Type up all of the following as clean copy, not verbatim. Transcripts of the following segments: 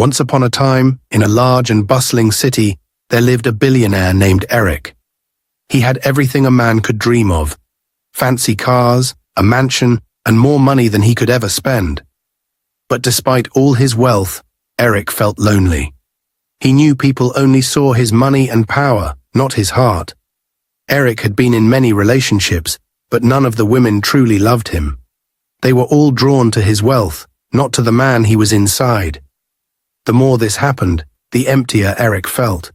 Once upon a time, in a large and bustling city, there lived a billionaire named Eric. He had everything a man could dream of: fancy cars, a mansion, and more money than he could ever spend. But despite all his wealth, Eric felt lonely. He knew people only saw his money and power, not his heart. Eric had been in many relationships, but none of the women truly loved him. They were all drawn to his wealth, not to the man he was inside. The more this happened, the emptier Eric felt.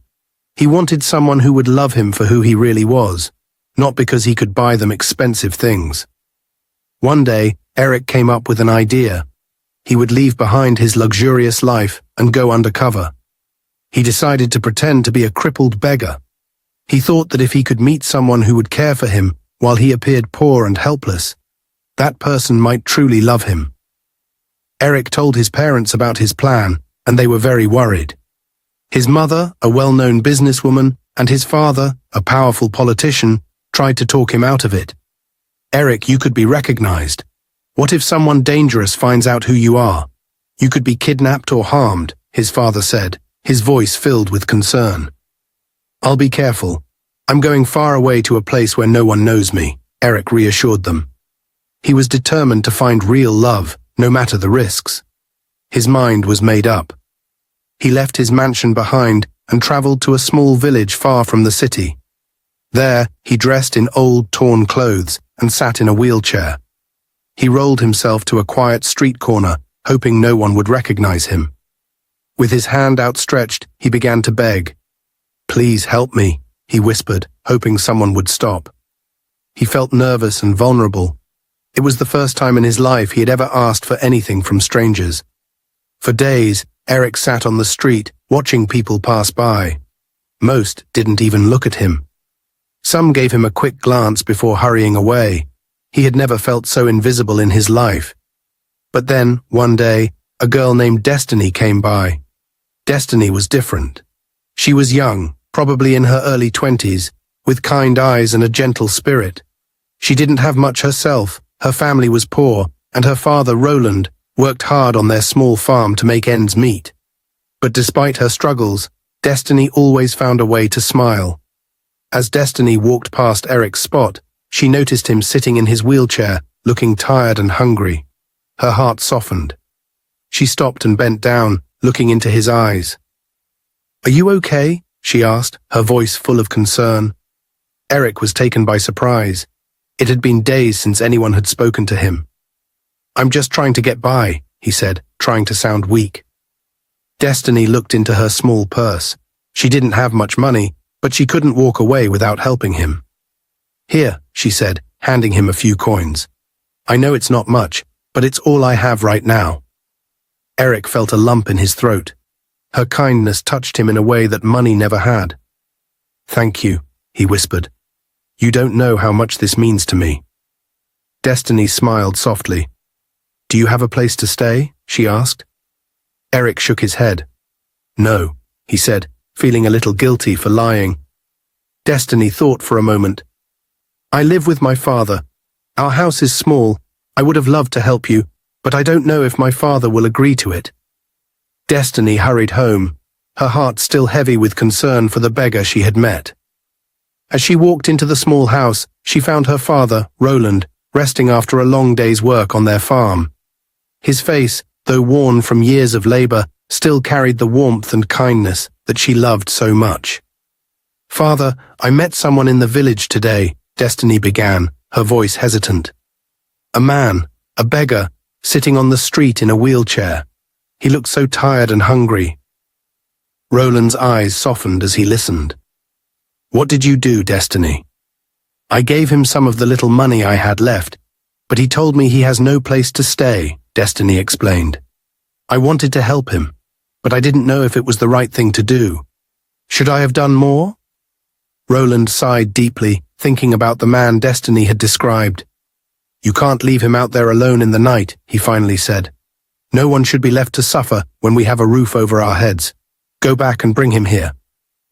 He wanted someone who would love him for who he really was, not because he could buy them expensive things. One day, Eric came up with an idea. He would leave behind his luxurious life and go undercover. He decided to pretend to be a crippled beggar. He thought that if he could meet someone who would care for him while he appeared poor and helpless, that person might truly love him. Eric told his parents about his plan, and they were very worried. His mother, a well-known businesswoman, and his father, a powerful politician, tried to talk him out of it. "Eric, you could be recognized. What if someone dangerous finds out who you are? You could be kidnapped or harmed," his father said, his voice filled with concern. "I'll be careful. I'm going far away to a place where no one knows me," Eric reassured them. He was determined to find real love, no matter the risks. His mind was made up. He left his mansion behind and traveled to a small village far from the city. There, he dressed in old, torn clothes and sat in a wheelchair. He rolled himself to a quiet street corner, hoping no one would recognize him. With his hand outstretched, he began to beg. "Please help me," he whispered, hoping someone would stop. He felt nervous and vulnerable. It was the first time in his life he had ever asked for anything from strangers. For days, Eric sat on the street, watching people pass by. Most didn't even look at him. Some gave him a quick glance before hurrying away. He had never felt so invisible in his life. But then, one day, a girl named Destiny came by. Destiny was different. She was young, probably in her early 20s, with kind eyes and a gentle spirit. She didn't have much herself, her family was poor, and her father, Roland, worked hard on their small farm to make ends meet. But despite her struggles, Destiny always found a way to smile. As Destiny walked past Eric's spot, she noticed him sitting in his wheelchair, looking tired and hungry. Her heart softened. She stopped and bent down, looking into his eyes. "Are you okay?" she asked, her voice full of concern. Eric was taken by surprise. It had been days since anyone had spoken to him. "I'm just trying to get by," he said, trying to sound weak. Destiny looked into her small purse. She didn't have much money, but she couldn't walk away without helping him. "Here," she said, handing him a few coins. "I know it's not much, but it's all I have right now." Eric felt a lump in his throat. Her kindness touched him in a way that money never had. "Thank you," he whispered. "You don't know how much this means to me." Destiny smiled softly. "Do you have a place to stay?" she asked. Eric shook his head. "No," he said, feeling a little guilty for lying. Destiny thought for a moment. "I live with my father. Our house is small. I would have loved to help you, but I don't know if my father will agree to it." Destiny hurried home, her heart still heavy with concern for the beggar she had met. As she walked into the small house, she found her father, Roland, resting after a long day's work on their farm. His face, though worn from years of labor, still carried the warmth and kindness that she loved so much. "Father, I met someone in the village today," Destiny began, her voice hesitant. "A man, a beggar, sitting on the street in a wheelchair. He looked so tired and hungry." Roland's eyes softened as he listened. "What did you do, Destiny?" "I gave him some of the little money I had left, but he told me he has no place to stay," Destiny explained. "I wanted to help him, but I didn't know if it was the right thing to do. Should I have done more?" Roland sighed deeply, thinking about the man Destiny had described. "You can't leave him out there alone in the night," he finally said. "No one should be left to suffer when we have a roof over our heads. Go back and bring him here.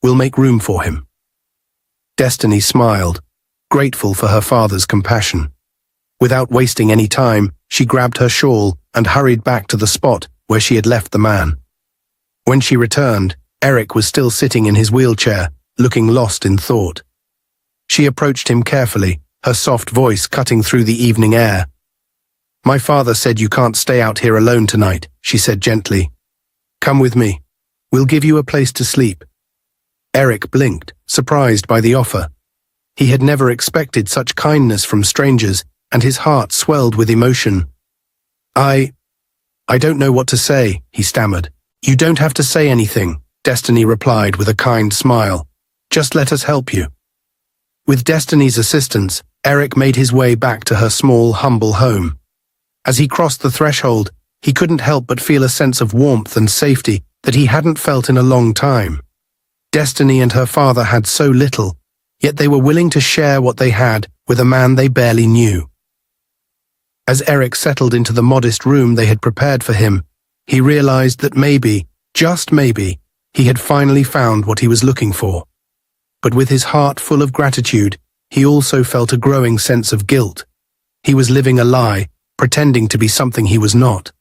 We'll make room for him." Destiny smiled, grateful for her father's compassion. Without wasting any time, she grabbed her shawl and hurried back to the spot where she had left the man. When she returned, Eric was still sitting in his wheelchair, looking lost in thought. She approached him carefully, her soft voice cutting through the evening air. "My father said you can't stay out here alone tonight," she said gently. "Come with me. We'll give you a place to sleep." Eric blinked, surprised by the offer. He had never expected such kindness from strangers, and his heart swelled with emotion. I don't know what to say," he stammered. "You don't have to say anything," Destiny replied with a kind smile. "Just let us help you." With Destiny's assistance, Eric made his way back to her small, humble home. As he crossed the threshold, he couldn't help but feel a sense of warmth and safety that he hadn't felt in a long time. Destiny and her father had so little, yet they were willing to share what they had with a man they barely knew. As Eric settled into the modest room they had prepared for him, he realized that maybe, just maybe, he had finally found what he was looking for. But with his heart full of gratitude, he also felt a growing sense of guilt. He was living a lie, pretending to be something he was not.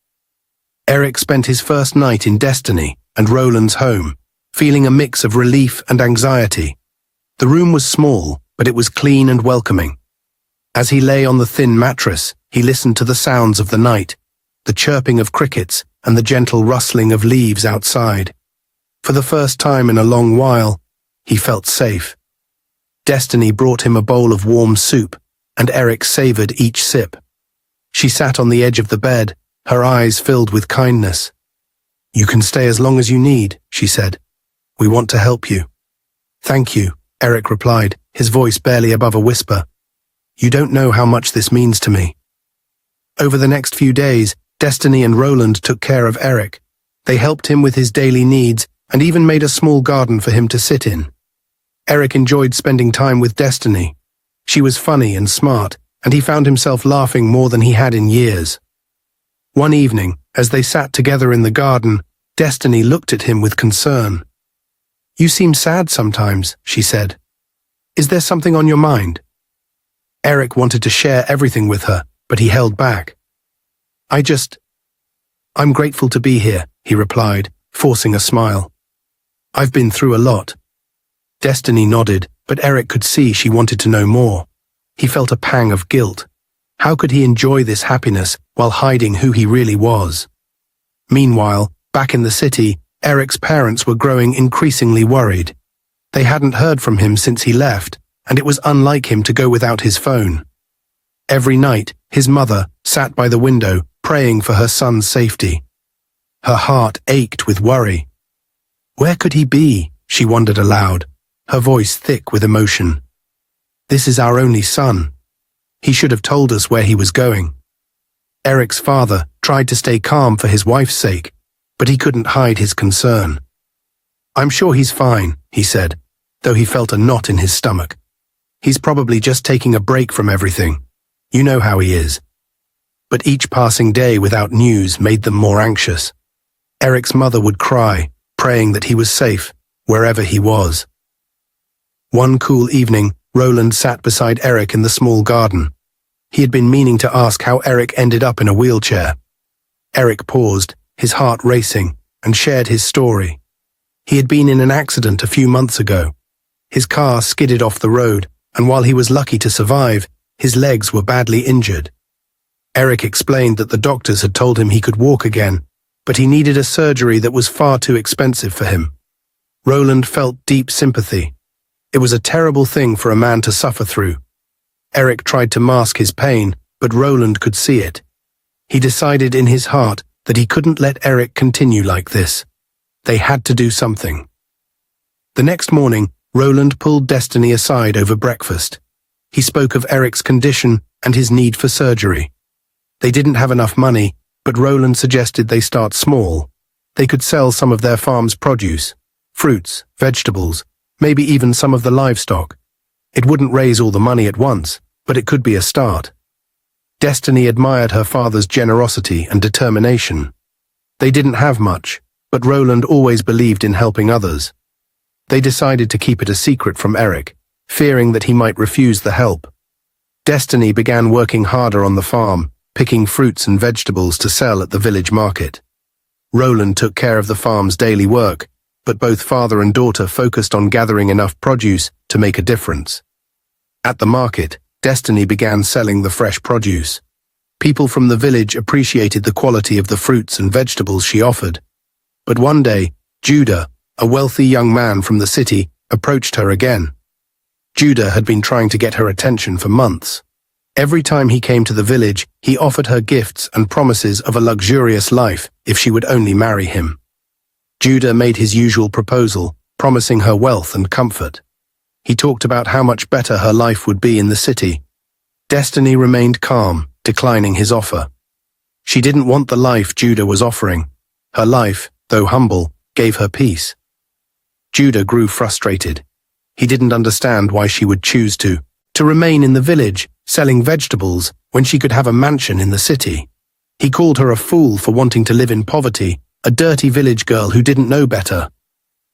Eric spent his first night in Destiny and Roland's home, feeling a mix of relief and anxiety. The room was small, but it was clean and welcoming. As he lay on the thin mattress, he listened to the sounds of the night, the chirping of crickets and the gentle rustling of leaves outside. For the first time in a long while, he felt safe. Destiny brought him a bowl of warm soup, and Eric savored each sip. She sat on the edge of the bed, her eyes filled with kindness. "You can stay as long as you need," she said. "We want to help you." "Thank you," Eric replied, his voice barely above a whisper. "You don't know how much this means to me." Over the next few days, Destiny and Roland took care of Eric. They helped him with his daily needs and even made a small garden for him to sit in. Eric enjoyed spending time with Destiny. She was funny and smart, and he found himself laughing more than he had in years. One evening, as they sat together in the garden, Destiny looked at him with concern. "You seem sad sometimes," she said. "Is there something on your mind?" Eric wanted to share everything with her, but he held back. I'm grateful to be here," he replied, forcing a smile. "I've been through a lot." Destiny nodded, but Eric could see she wanted to know more. He felt a pang of guilt. How could he enjoy this happiness while hiding who he really was? Meanwhile, back in the city, Eric's parents were growing increasingly worried. They hadn't heard from him since he left, and it was unlike him to go without his phone. Every night, his mother sat by the window, praying for her son's safety. Her heart ached with worry. Where could he be? She wondered aloud, her voice thick with emotion. This is our only son. He should have told us where he was going. Eric's father tried to stay calm for his wife's sake, but he couldn't hide his concern. I'm sure he's fine, he said, though he felt a knot in his stomach. He's probably just taking a break from everything. You know how he is. But each passing day without news made them more anxious. Eric's mother would cry, praying that he was safe, wherever he was. One cool evening, Roland sat beside Eric in the small garden. He had been meaning to ask how Eric ended up in a wheelchair. Eric paused, his heart racing, and shared his story. He had been in an accident a few months ago. His car skidded off the road, and while he was lucky to survive, his legs were badly injured. Eric explained that the doctors had told him he could walk again, but he needed a surgery that was far too expensive for him. Roland felt deep sympathy. It was a terrible thing for a man to suffer through. Eric tried to mask his pain, but Roland could see it. He decided in his heart that he couldn't let Eric continue like this. They had to do something. The next morning, Roland pulled Destiny aside over breakfast. He spoke of Eric's condition and his need for surgery. They didn't have enough money, but Roland suggested they start small. They could sell some of their farm's produce, fruits, vegetables, maybe even some of the livestock. It wouldn't raise all the money at once, but it could be a start. Destiny admired her father's generosity and determination. They didn't have much, but Roland always believed in helping others. They decided to keep it a secret from Eric, fearing that he might refuse the help. Destiny began working harder on the farm, picking fruits and vegetables to sell at the village market. Roland took care of the farm's daily work, but both father and daughter focused on gathering enough produce to make a difference. At the market, Destiny began selling the fresh produce. People from the village appreciated the quality of the fruits and vegetables she offered. But one day, Judah, a wealthy young man from the city, approached her again. Judah had been trying to get her attention for months. Every time he came to the village, he offered her gifts and promises of a luxurious life if she would only marry him. Judah made his usual proposal, promising her wealth and comfort. He talked about how much better her life would be in the city. Destiny remained calm, declining his offer. She didn't want the life Judah was offering. Her life, though humble, gave her peace. Judah grew frustrated. He didn't understand why she would choose to remain in the village, selling vegetables, when she could have a mansion in the city. He called her a fool for wanting to live in poverty, a dirty village girl who didn't know better.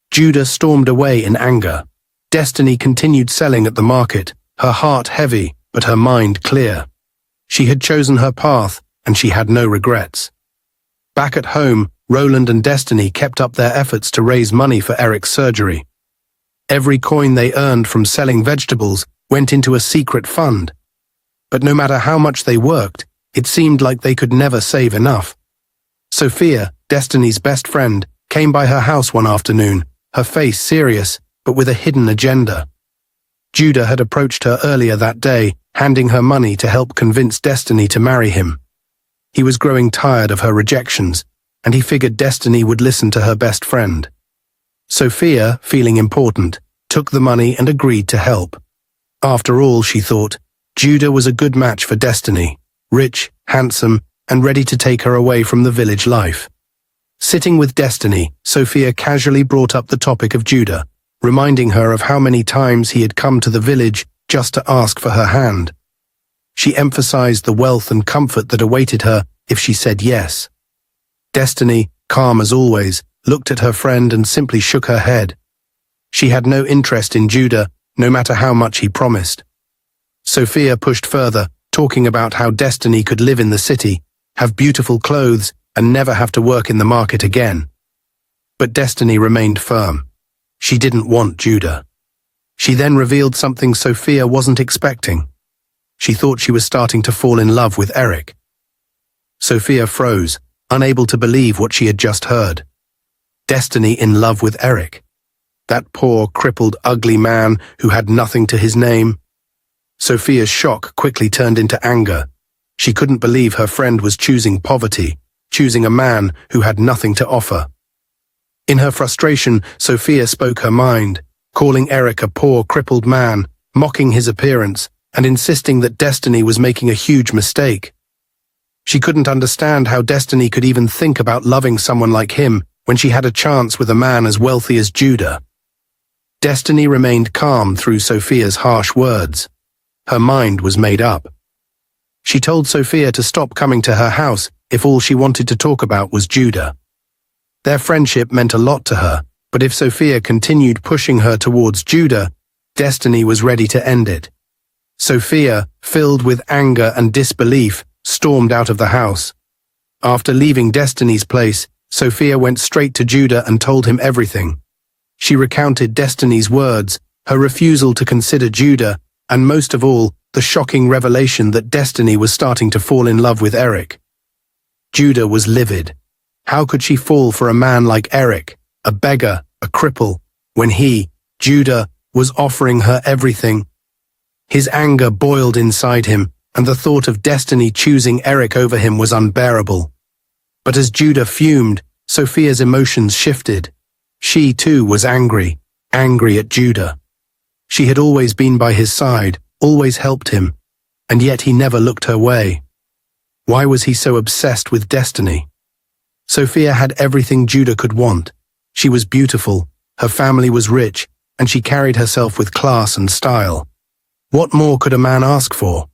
Judah stormed away in anger. Destiny continued selling at the market, her heart heavy, but her mind clear. She had chosen her path, and she had no regrets. Back at home, Roland and Destiny kept up their efforts to raise money for Eric's surgery. Every coin they earned from selling vegetables went into a secret fund. But no matter how much they worked, it seemed like they could never save enough. Sophia, Destiny's best friend, came by her house one afternoon, her face serious, but with a hidden agenda. Judah had approached her earlier that day, handing her money to help convince Destiny to marry him. He was growing tired of her rejections, and he figured Destiny would listen to her best friend. Sophia, feeling important, took the money and agreed to help. After all, she thought, Judah was a good match for Destiny, rich, handsome, and ready to take her away from the village life. Sitting with Destiny, Sophia casually brought up the topic of Judah, reminding her of how many times he had come to the village just to ask for her hand. She emphasized the wealth and comfort that awaited her if she said yes. Destiny, calm as always, looked at her friend and simply shook her head. She had no interest in Judah, no matter how much he promised. Sophia pushed further, talking about how Destiny could live in the city, have beautiful clothes, and never have to work in the market again. But Destiny remained firm. She didn't want Judah. She then revealed something Sophia wasn't expecting. She thought she was starting to fall in love with Eric. Sophia froze, unable to believe what she had just heard. Destiny in love with Eric. That poor, crippled, ugly man who had nothing to his name. Sophia's shock quickly turned into anger. She couldn't believe her friend was choosing poverty, choosing a man who had nothing to offer. In her frustration, Sophia spoke her mind, calling Eric a poor, crippled man, mocking his appearance, and insisting that Destiny was making a huge mistake. She couldn't understand how Destiny could even think about loving someone like him when she had a chance with a man as wealthy as Judah. Destiny remained calm through Sophia's harsh words. Her mind was made up. She told Sophia to stop coming to her house if all she wanted to talk about was Judah. Their friendship meant a lot to her, but if Sophia continued pushing her towards Judah, Destiny was ready to end it. Sophia, filled with anger and disbelief, stormed out of the house. After leaving Destiny's place, Sophia went straight to Judah and told him everything. She recounted Destiny's words, her refusal to consider Judah, and most of all, the shocking revelation that Destiny was starting to fall in love with Eric. Judah was livid. How could she fall for a man like Eric, a beggar, a cripple, when he, Judah, was offering her everything? His anger boiled inside him, and the thought of Destiny choosing Eric over him was unbearable. But as Judah fumed, Sophia's emotions shifted. She, too, was angry at Judah. She had always been by his side, always helped him, and yet he never looked her way. Why was he so obsessed with Destiny? Sophia had everything Judah could want. She was beautiful, her family was rich, and she carried herself with class and style. What more could a man ask for?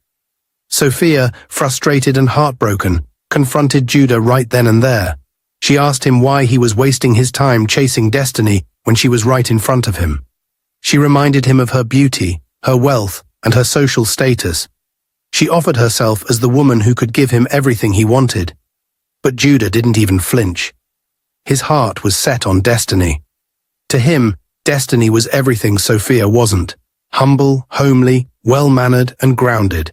Sophia, frustrated and heartbroken, confronted Judah right then and there. She asked him why he was wasting his time chasing Destiny when she was right in front of him. She reminded him of her beauty, her wealth, and her social status. She offered herself as the woman who could give him everything he wanted. But Judah didn't even flinch. His heart was set on destiny. To him, destiny was everything Sophia wasn't: humble, homely, well-mannered, and grounded.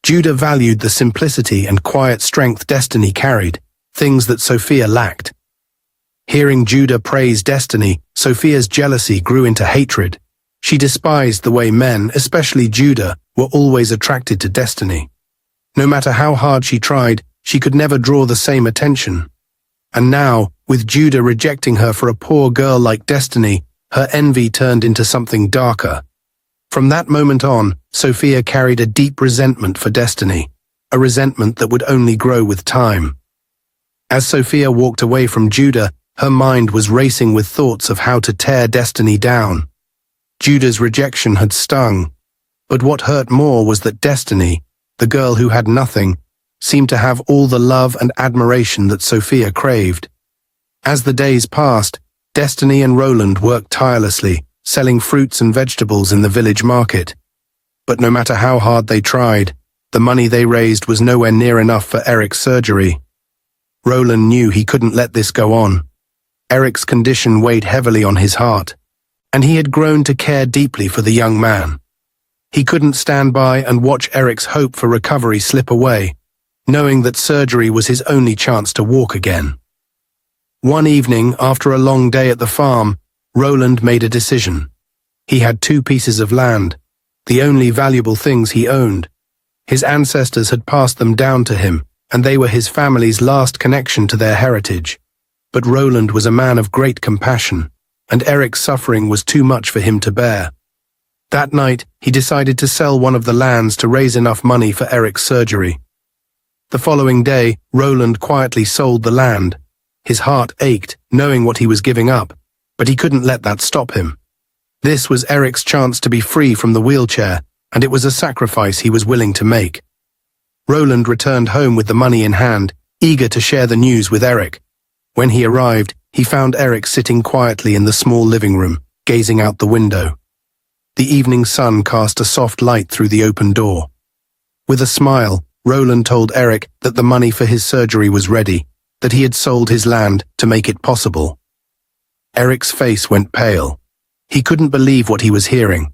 Judah valued the simplicity and quiet strength destiny carried, things that Sophia lacked. Hearing Judah praise destiny, Sophia's jealousy grew into hatred. She despised the way men, especially Judah, were always attracted to destiny. No matter how hard she tried, she could never draw the same attention. And now, with Judah rejecting her for a poor girl like Destiny, her envy turned into something darker. From that moment on, Sophia carried a deep resentment for Destiny, a resentment that would only grow with time. As Sophia walked away from Judah, her mind was racing with thoughts of how to tear Destiny down. Judah's rejection had stung, but what hurt more was that Destiny, the girl who had nothing, seemed to have all the love and admiration that Sophia craved. As the days passed, Destiny and Roland worked tirelessly, selling fruits and vegetables in the village market. But no matter how hard they tried, the money they raised was nowhere near enough for Eric's surgery. Roland knew he couldn't let this go on. Eric's condition weighed heavily on his heart, and he had grown to care deeply for the young man. He couldn't stand by and watch Eric's hope for recovery slip away, knowing that surgery was his only chance to walk again. One evening, after a long day at the farm, Roland made a decision. He had 2 pieces of land, the only valuable things he owned. His ancestors had passed them down to him, and they were his family's last connection to their heritage. But Roland was a man of great compassion, and Eric's suffering was too much for him to bear. That night, he decided to sell one of the lands to raise enough money for Eric's surgery. The following day, Roland quietly sold the land. His heart ached, knowing what he was giving up, but he couldn't let that stop him. This was Eric's chance to be free from the wheelchair, and it was a sacrifice he was willing to make. Roland returned home with the money in hand, eager to share the news with Eric. When he arrived, he found Eric sitting quietly in the small living room, gazing out the window. The evening sun cast a soft light through the open door. With a smile, Roland told Eric that the money for his surgery was ready, that he had sold his land to make it possible. Eric's face went pale. He couldn't believe what he was hearing.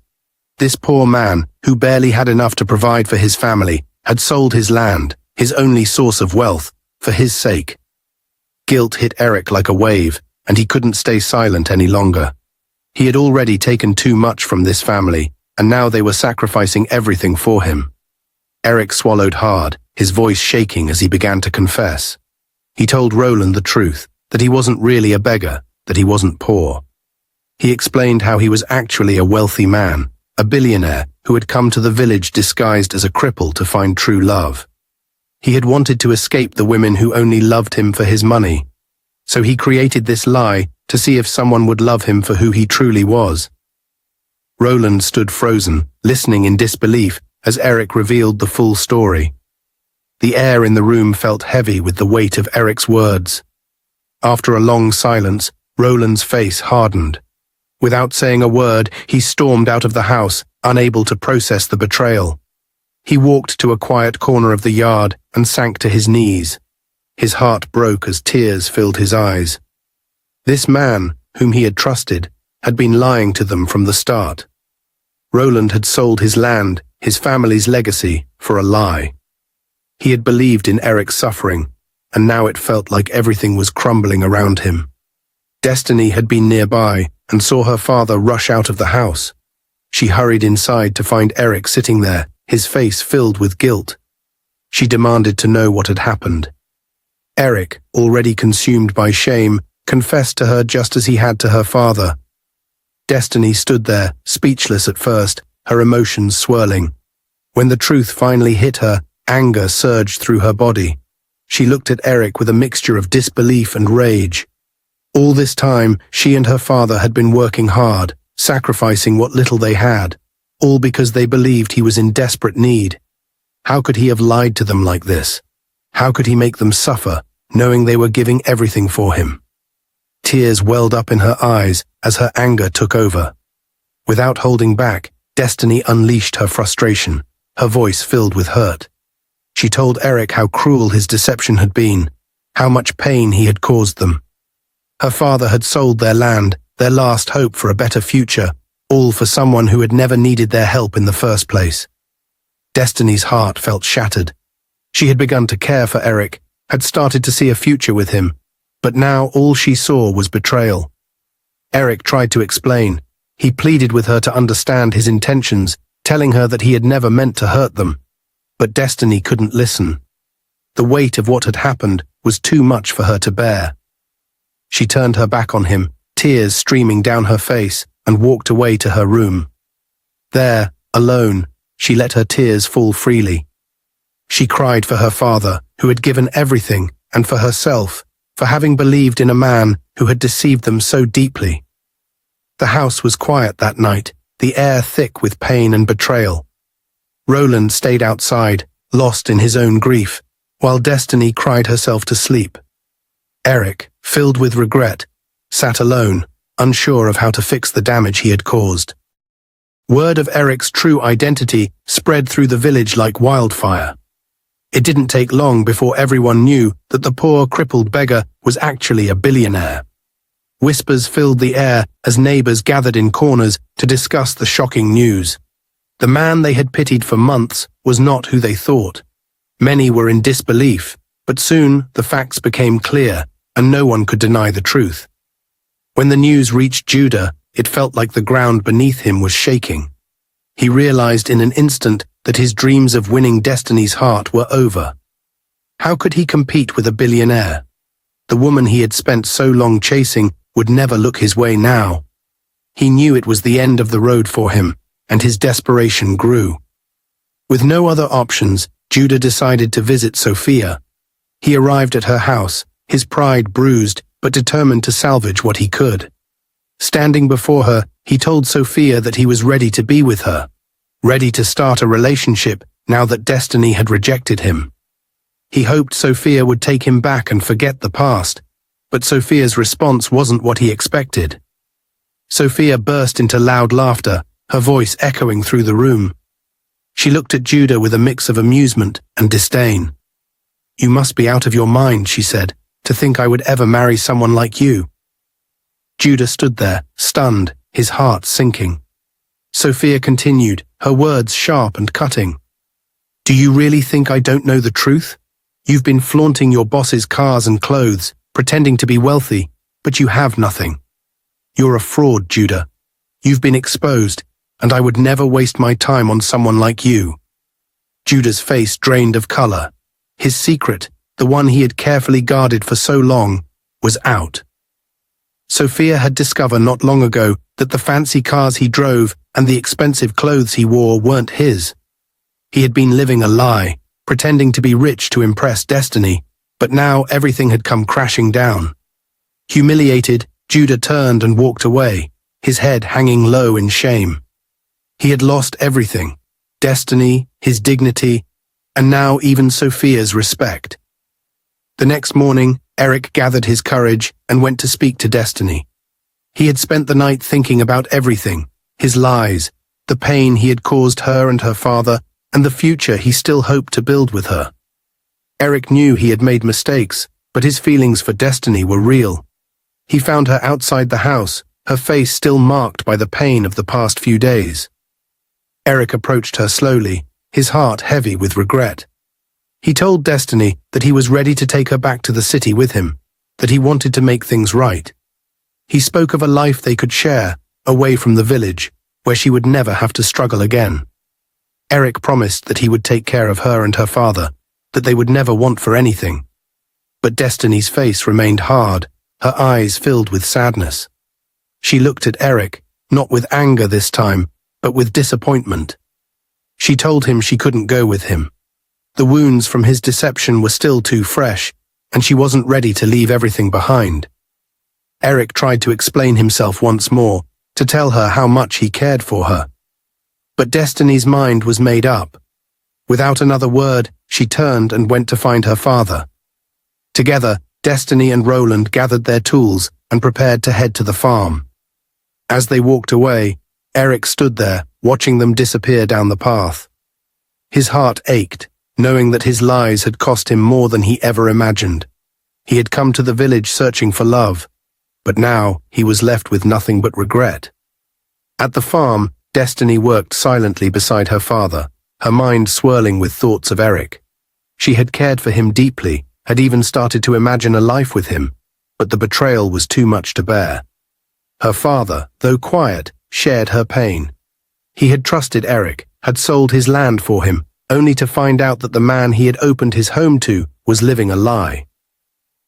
This poor man, who barely had enough to provide for his family, had sold his land, his only source of wealth, for his sake. Guilt hit Eric like a wave, and he couldn't stay silent any longer. He had already taken too much from this family, and now they were sacrificing everything for him. Eric swallowed hard, his voice shaking as he began to confess. He told Roland the truth, that he wasn't really a beggar, that he wasn't poor. He explained how he was actually a wealthy man, a billionaire who had come to the village disguised as a cripple to find true love. He had wanted to escape the women who only loved him for his money. So he created this lie to see if someone would love him for who he truly was. Roland stood frozen, listening in disbelief as Eric revealed the full story. The air in the room felt heavy with the weight of Eric's words. After a long silence, Roland's face hardened. Without saying a word, he stormed out of the house, unable to process the betrayal. He walked to a quiet corner of the yard and sank to his knees. His heart broke as tears filled his eyes. This man, whom he had trusted, had been lying to them from the start. Roland had sold his land, his family's legacy, for a lie. He had believed in Eric's suffering, and now it felt like everything was crumbling around him. Destiny had been nearby and saw her father rush out of the house. She hurried inside to find Eric sitting there, his face filled with guilt. She demanded to know what had happened. Eric, already consumed by shame, confessed to her just as he had to her father. Destiny stood there, speechless at first, her emotions swirling. When the truth finally hit her, anger surged through her body. She looked at Eric with a mixture of disbelief and rage. All this time, she and her father had been working hard, sacrificing what little they had, all because they believed he was in desperate need. How could he have lied to them like this? How could he make them suffer, knowing they were giving everything for him? Tears welled up in her eyes as her anger took over. Without holding back, Destiny unleashed her frustration, her voice filled with hurt. She told Eric how cruel his deception had been, how much pain he had caused them. Her father had sold their land, their last hope for a better future, all for someone who had never needed their help in the first place. Destiny's heart felt shattered. She had begun to care for Eric, had started to see a future with him, but now all she saw was betrayal. Eric tried to explain. He pleaded with her to understand his intentions, telling her that he had never meant to hurt them. But Destiny couldn't listen. The weight of what had happened was too much for her to bear. She turned her back on him, tears streaming down her face, and walked away to her room. There, alone, she let her tears fall freely. She cried for her father, who had given everything, and for herself, for having believed in a man who had deceived them so deeply. The house was quiet that night, the air thick with pain and betrayal. Roland stayed outside, lost in his own grief, while Destiny cried herself to sleep. Eric, filled with regret, sat alone, unsure of how to fix the damage he had caused. Word of Eric's true identity spread through the village like wildfire. It didn't take long before everyone knew that the poor crippled beggar was actually a billionaire. Whispers filled the air as neighbors gathered in corners to discuss the shocking news. The man they had pitied for months was not who they thought. Many were in disbelief, but soon the facts became clear, and no one could deny the truth. When the news reached Judah, it felt like the ground beneath him was shaking. He realized in an instant that his dreams of winning Destiny's heart were over. How could he compete with a billionaire? The woman he had spent so long chasing would never look his way now. He knew it was the end of the road for him, and his desperation grew. With no other options, Judah decided to visit Sophia. He arrived at her house, his pride bruised, but determined to salvage what he could. Standing before her, he told Sophia that he was ready to be with her, ready to start a relationship now that Destiny had rejected him. He hoped Sophia would take him back and forget the past, but Sophia's response wasn't what he expected. Sophia burst into loud laughter, her voice echoing through the room. She looked at Judah with a mix of amusement and disdain. "You must be out of your mind," she said, "to think I would ever marry someone like you." Judah stood there, stunned, his heart sinking. Sophia continued, her words sharp and cutting. "Do you really think I don't know the truth? You've been flaunting your boss's cars and clothes, pretending to be wealthy, but you have nothing. You're a fraud, Judah. You've been exposed, and I would never waste my time on someone like you." Judah's face drained of color. His secret, the one he had carefully guarded for so long, was out. Sophia had discovered not long ago that the fancy cars he drove and the expensive clothes he wore weren't his. He had been living a lie, pretending to be rich to impress Destiny, but now everything had come crashing down. Humiliated, Judah turned and walked away, his head hanging low in shame. He had lost everything, Destiny, his dignity, and now even Sophia's respect. The next morning, Eric gathered his courage and went to speak to Destiny. He had spent the night thinking about everything, his lies, the pain he had caused her and her father, and the future he still hoped to build with her. Eric knew he had made mistakes, but his feelings for Destiny were real. He found her outside the house, her face still marked by the pain of the past few days. Eric approached her slowly, his heart heavy with regret. He told Destiny that he was ready to take her back to the city with him, that he wanted to make things right. He spoke of a life they could share, away from the village, where she would never have to struggle again. Eric promised that he would take care of her and her father, that they would never want for anything. But Destiny's face remained hard, her eyes filled with sadness. She looked at Eric, not with anger this time, but with disappointment. She told him she couldn't go with him. The wounds from his deception were still too fresh, and she wasn't ready to leave everything behind. Eric tried to explain himself once more, to tell her how much he cared for her. But Destiny's mind was made up. Without another word, she turned and went to find her father. Together, Destiny and Roland gathered their tools and prepared to head to the farm. As they walked away, Eric stood there, watching them disappear down the path. His heart ached, knowing that his lies had cost him more than he ever imagined. He had come to the village searching for love, but now he was left with nothing but regret. At the farm, Destiny worked silently beside her father, her mind swirling with thoughts of Eric. She had cared for him deeply, had even started to imagine a life with him, but the betrayal was too much to bear. Her father, though quiet, shared her pain. He had trusted Eric, had sold his land for him, only to find out that the man he had opened his home to was living a lie.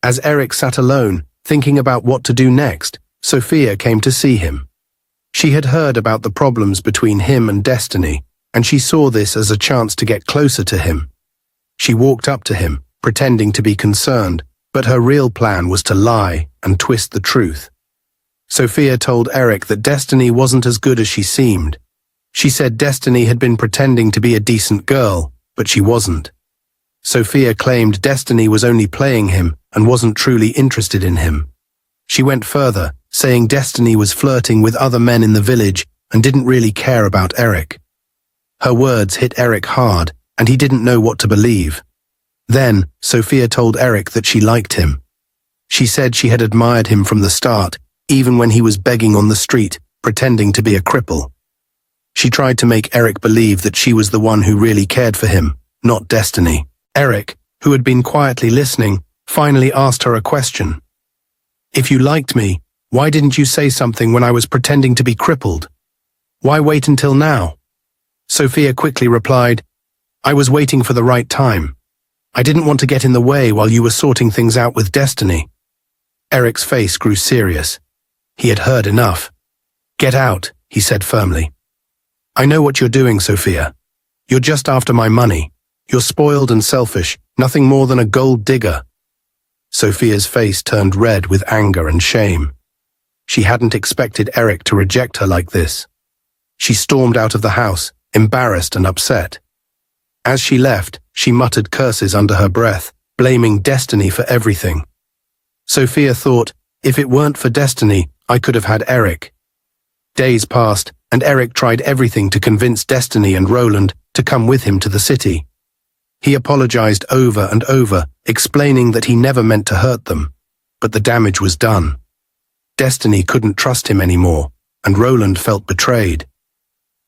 As Eric sat alone, thinking about what to do next, Sophia came to see him. She had heard about the problems between him and Destiny, and she saw this as a chance to get closer to him. She walked up to him, pretending to be concerned, but her real plan was to lie and twist the truth. Sophia told Eric that Destiny wasn't as good as she seemed. She said Destiny had been pretending to be a decent girl, but she wasn't. Sophia claimed Destiny was only playing him and wasn't truly interested in him. She went further, saying Destiny was flirting with other men in the village and didn't really care about Eric. Her words hit Eric hard, and he didn't know what to believe. Then, Sophia told Eric that she liked him. She said she had admired him from the start, even when he was begging on the street, pretending to be a cripple. She tried to make Eric believe that she was the one who really cared for him, not Destiny. Eric, who had been quietly listening, finally asked her a question. "If you liked me, why didn't you say something when I was pretending to be crippled? Why wait until now?" Sophia quickly replied, "I was waiting for the right time. I didn't want to get in the way while you were sorting things out with Destiny." Eric's face grew serious. He had heard enough. "Get out," he said firmly. "I know what you're doing, Sophia. You're just after my money. You're spoiled and selfish, nothing more than a gold digger." Sophia's face turned red with anger and shame. She hadn't expected Eric to reject her like this. She stormed out of the house, embarrassed and upset. As she left, she muttered curses under her breath, blaming Destiny for everything. Sophia thought, if it weren't for Destiny, I could have had Eric. Days passed, and Eric tried everything to convince Destiny and Roland to come with him to the city. He apologized over and over, explaining that he never meant to hurt them, but the damage was done. Destiny couldn't trust him anymore, and Roland felt betrayed.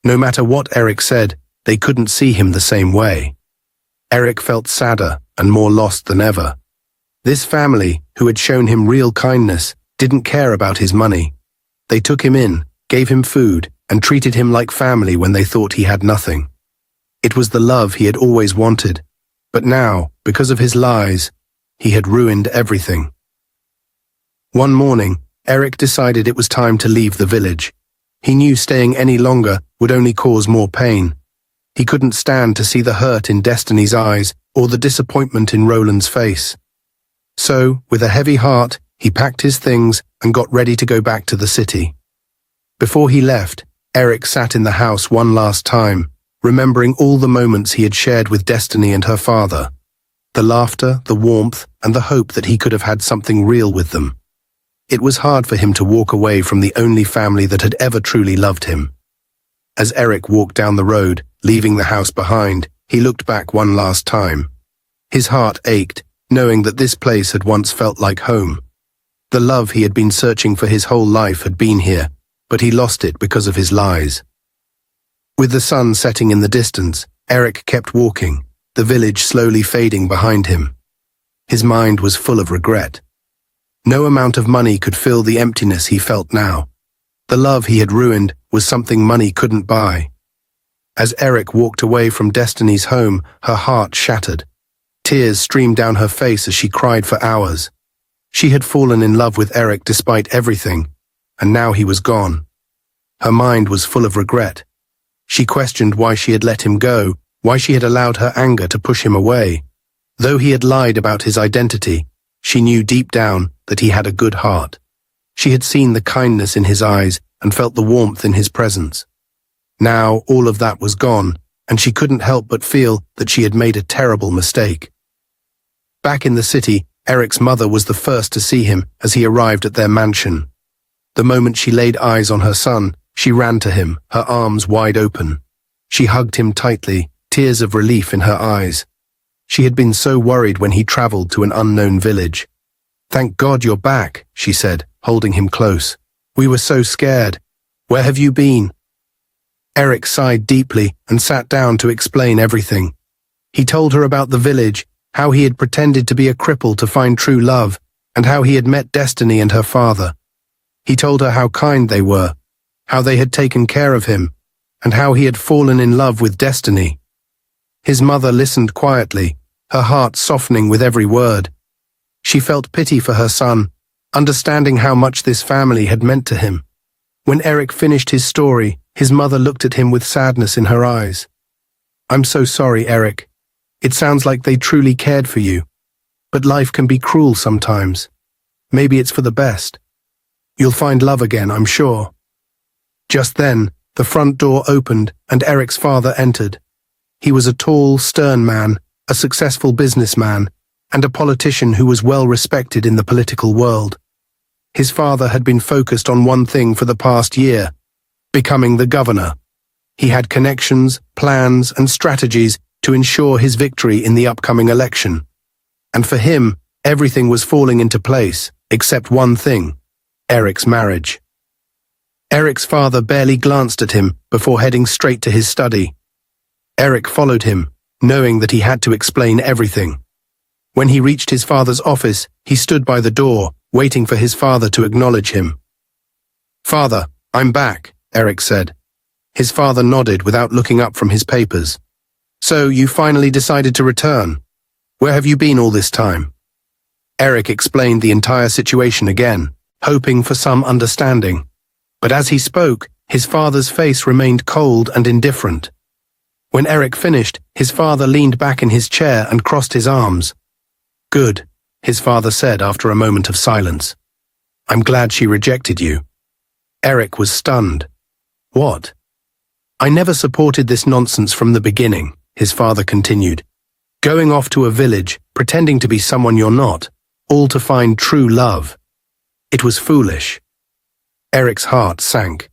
No matter what Eric said, they couldn't see him the same way. Eric felt sadder and more lost than ever. This family, who had shown him real kindness, didn't care about his money. They took him in, gave him food, and treated him like family when they thought he had nothing. It was the love he had always wanted, but now, because of his lies, he had ruined everything. One morning, Eric decided it was time to leave the village. He knew staying any longer would only cause more pain. He couldn't stand to see the hurt in Destiny's eyes or the disappointment in Roland's face. So, with a heavy heart, he packed his things and got ready to go back to the city. Before he left, Eric sat in the house one last time, remembering all the moments he had shared with Destiny and her father. The laughter, the warmth, and the hope that he could have had something real with them. It was hard for him to walk away from the only family that had ever truly loved him. As Eric walked down the road, leaving the house behind, he looked back one last time. His heart ached, knowing that this place had once felt like home. The love he had been searching for his whole life had been here, but he lost it because of his lies. With the sun setting in the distance, Eric kept walking, the village slowly fading behind him. His mind was full of regret. No amount of money could fill the emptiness he felt now. The love he had ruined was something money couldn't buy. As Eric walked away from Destiny's home, her heart shattered. Tears streamed down her face as she cried for hours. She had fallen in love with Eric despite everything, and now he was gone. Her mind was full of regret. She questioned why she had let him go, why she had allowed her anger to push him away. Though he had lied about his identity, she knew deep down that he had a good heart. She had seen the kindness in his eyes and felt the warmth in his presence. Now all of that was gone, and she couldn't help but feel that she had made a terrible mistake. Back in the city, Eric's mother was the first to see him as he arrived at their mansion. The moment she laid eyes on her son, she ran to him, her arms wide open. She hugged him tightly, tears of relief in her eyes. She had been so worried when he traveled to an unknown village. "Thank God you're back," she said, holding him close. "We were so scared. Where have you been?" Eric sighed deeply and sat down to explain everything. He told her about the village, how he had pretended to be a cripple to find true love, and how he had met Destiny and her father. He told her how kind they were, how they had taken care of him, and how he had fallen in love with Destiny. His mother listened quietly, her heart softening with every word. She felt pity for her son, understanding how much this family had meant to him. When Eric finished his story, his mother looked at him with sadness in her eyes. "I'm so sorry, Eric. It sounds like they truly cared for you. But life can be cruel sometimes. Maybe it's for the best. You'll find love again, I'm sure." Just then, the front door opened and Eric's father entered. He was a tall, stern man, a successful businessman, and a politician who was well respected in the political world. His father had been focused on one thing for the past year: becoming the governor. He had connections, plans, and strategies to ensure his victory in the upcoming election. And for him, everything was falling into place, except one thing: Eric's marriage. Eric's father barely glanced at him before heading straight to his study. Eric followed him, knowing that he had to explain everything. When he reached his father's office, he stood by the door, waiting for his father to acknowledge him. "Father, I'm back," Eric said. His father nodded without looking up from his papers. "So you finally decided to return. Where have you been all this time?" Eric explained the entire situation again, hoping for some understanding. But as he spoke, his father's face remained cold and indifferent. When Eric finished, his father leaned back in his chair and crossed his arms. "Good," his father said after a moment of silence. "I'm glad she rejected you." Eric was stunned. "What?" "I never supported this nonsense from the beginning," his father continued. "Going off to a village, pretending to be someone you're not, all to find true love. It was foolish." Eric's heart sank.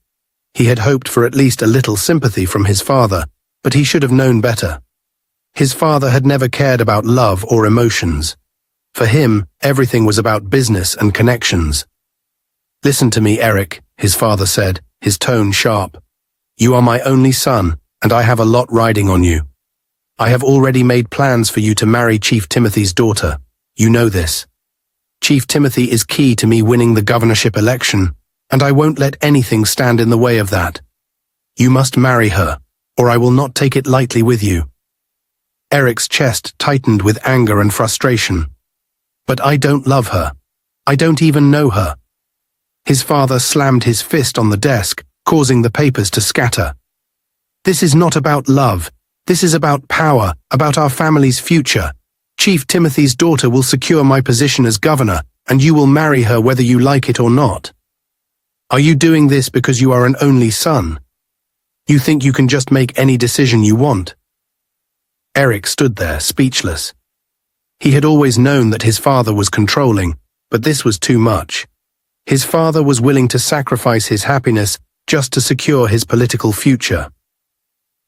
He had hoped for at least a little sympathy from his father, but he should have known better. His father had never cared about love or emotions. For him, everything was about business and connections. "Listen to me, Eric," his father said, his tone sharp. "You are my only son, and I have a lot riding on you. I have already made plans for you to marry Chief Timothy's daughter. You know this. Chief Timothy is key to me winning the governorship election, and I won't let anything stand in the way of that. You must marry her, or I will not take it lightly with you." Eric's chest tightened with anger and frustration. "But I don't love her. I don't even know her." His father slammed his fist on the desk, causing the papers to scatter. "This is not about love. This is about power, about our family's future. Chief Timothy's daughter will secure my position as governor, and you will marry her whether you like it or not. Are you doing this because you are an only son? You think you can just make any decision you want?" Eric stood there, speechless. He had always known that his father was controlling, but this was too much. His father was willing to sacrifice his happiness just to secure his political future.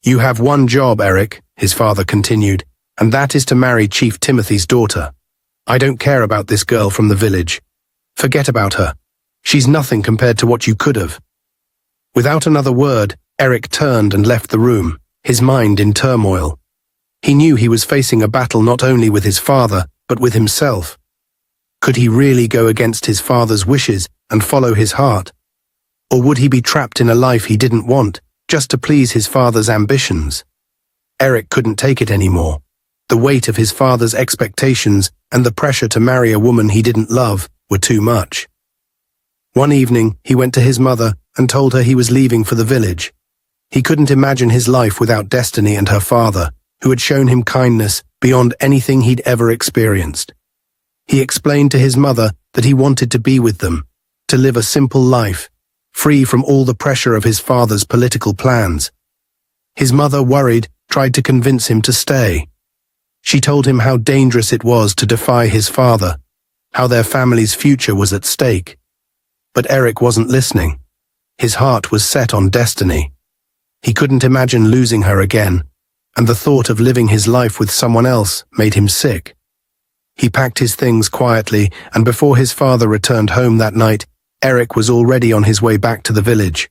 "You have one job, Eric," his father continued, "and that is to marry Chief Timothy's daughter. I don't care about this girl from the village. Forget about her. She's nothing compared to what you could have." Without another word, Eric turned and left the room, his mind in turmoil. He knew he was facing a battle not only with his father, but with himself. Could he really go against his father's wishes and follow his heart? Or would he be trapped in a life he didn't want, just to please his father's ambitions? Eric couldn't take it anymore. The weight of his father's expectations and the pressure to marry a woman he didn't love were too much. One evening, he went to his mother and told her he was leaving for the village. He couldn't imagine his life without Destiny and her father, who had shown him kindness beyond anything he'd ever experienced. He explained to his mother that he wanted to be with them, to live a simple life, free from all the pressure of his father's political plans. His mother, worried, tried to convince him to stay. She told him how dangerous it was to defy his father, how their family's future was at stake. But Eric wasn't listening. His heart was set on Destiny. He couldn't imagine losing her again, and the thought of living his life with someone else made him sick. He packed his things quietly, and before his father returned home that night, Eric was already on his way back to the village.